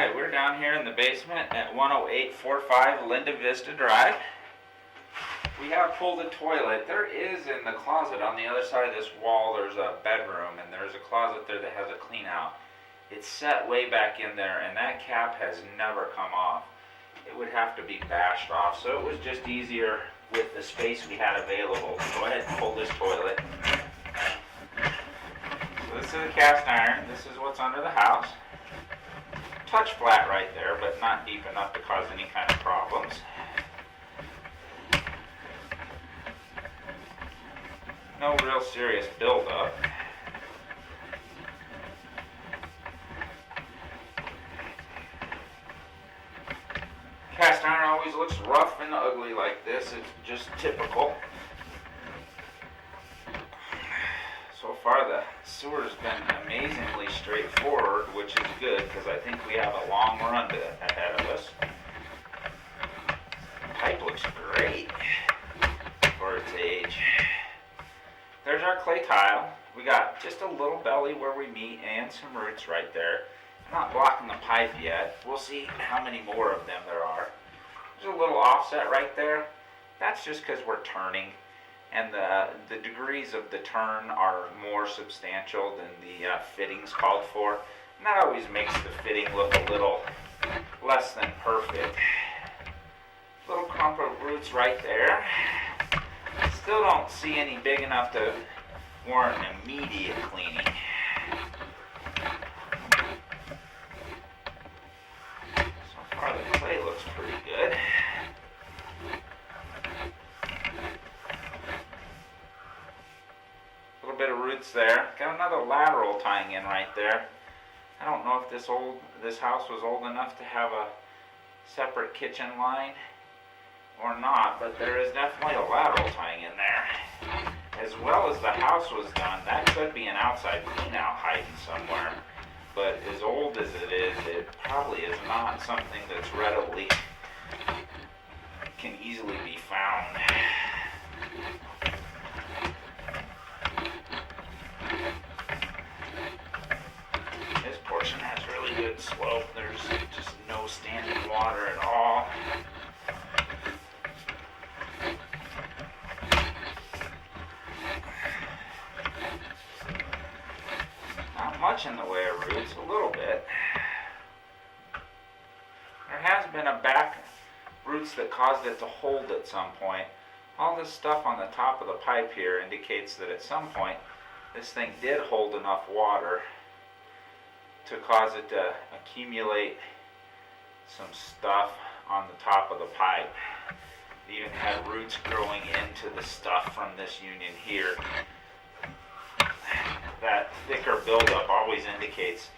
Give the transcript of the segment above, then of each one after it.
Alright, we're down here in the basement at 10845 Linda Vista Drive. We have pulled a toilet. There is in the closet on the other side of this wall, there's a bedroom, and there's a closet there that has a clean out. It's set way back in there, and that cap has never come off. It would have to be bashed off, so it was just easier with the space we had available. Go ahead and pull this toilet. So this is a cast iron. This is what's under the house. Touch flat right there, but not deep enough to cause any kind of problems. No real serious buildup. Cast iron always looks rough and ugly like this. It's just typical. So far the sewer's been amazingly straightforward, which is good because I think we have a long run ahead of us. The pipe looks great for its age. There's our clay tile. We got just a little belly where we meet and some roots right there. I'm not blocking the pipe yet. We'll see how many more of them there are. There's a little offset right there. That's just because we're turning, and the degrees of the turn are more substantial than the fittings called for. And that always makes the fitting look a little less than perfect. Little clump of roots right there. Still don't see any big enough to warrant an immediate cleaning. So far the clay looks pretty good. A little bit of roots there. Got another lateral tying in right there. I don't know if this house was old enough to have a separate kitchen line or not, but there is definitely a lateral tying in there. As well as the house was done, that could be an outside clean out hiding somewhere. But as old as it is, it probably is not something that's readily can easily be found. This portion has really good slope. There's just no standing water at all. Not much in the way of roots, a little bit. There has been a back roots that caused it to hold at some point. All this stuff on the top of the pipe here indicates that at some point this thing did hold enough water to cause it to accumulate some stuff on the top of the pipe. It even had roots growing into the stuff from this union here. That thicker buildup always indicates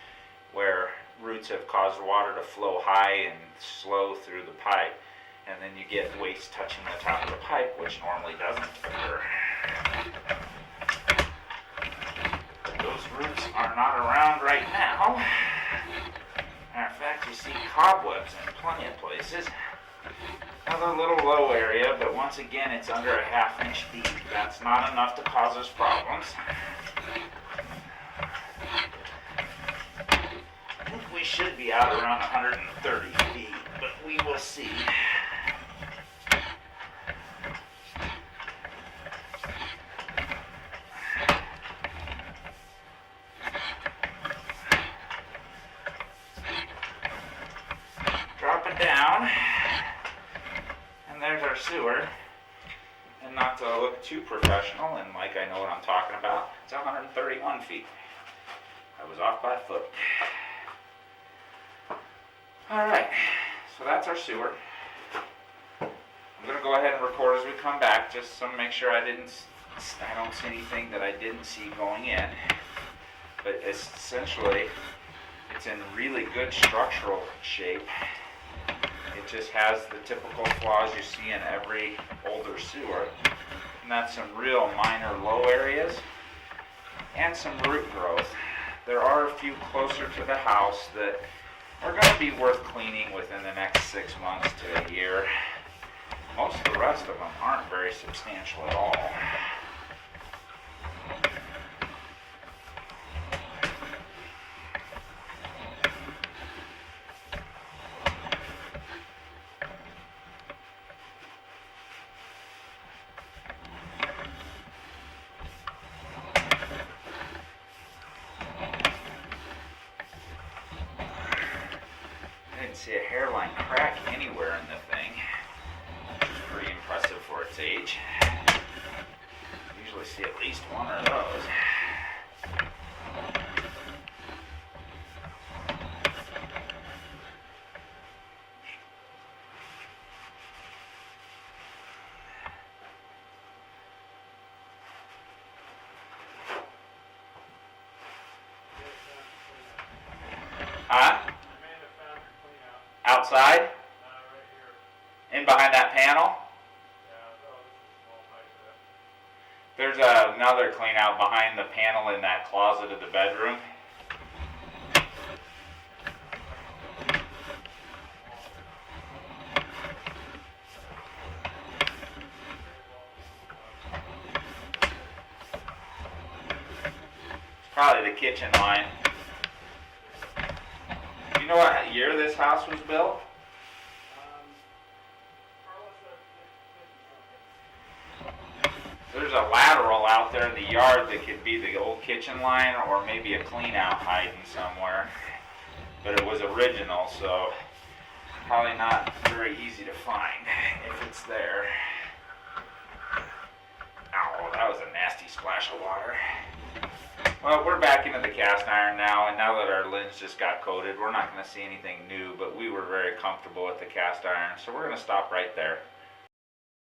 where roots have caused water to flow high and slow through the pipe, and then you get waste touching the top of the pipe, which normally doesn't occur. But those roots are not around right now. Matter of fact, you see cobwebs in plenty of places. Another little low area, but once again it's under a ½ inch deep. That's not enough to cause us problems. I think we should be out around 130 feet, but we will see. Dropping down, and there's our sewer. And not to look too professional, and like I know what I'm talking about, it's 131 feet. I was off by a foot. Alright, so that's our sewer. I'm going to go ahead and record as we come back, just to make sure I don't see anything that I didn't see going in. But essentially, it's in really good structural shape. It just has the typical flaws you see in every older sewer. And that's some real minor low areas and some root growth. There are a few closer to the house that are going to be worth cleaning within the next 6 months to a year. Most of the rest of them aren't very substantial at all. didn't see a hairline crack anywhere in the thing, which is pretty impressive for its age. Usually see at least one of those. Huh? Outside? In behind that panel? There's another clean out behind the panel in that closet of the bedroom. It's probably the kitchen line. You know what year this house was built? There's a lateral out there in the yard that could be the old kitchen line or maybe a clean out hiding somewhere. But it was original, so probably not very easy to find if it's there. Ow, that was a nasty splash of water. Well, we're back into the cast iron now, and now that our lids just got coated, we're not going to see anything new, but we were very comfortable with the cast iron, so we're going to stop right there.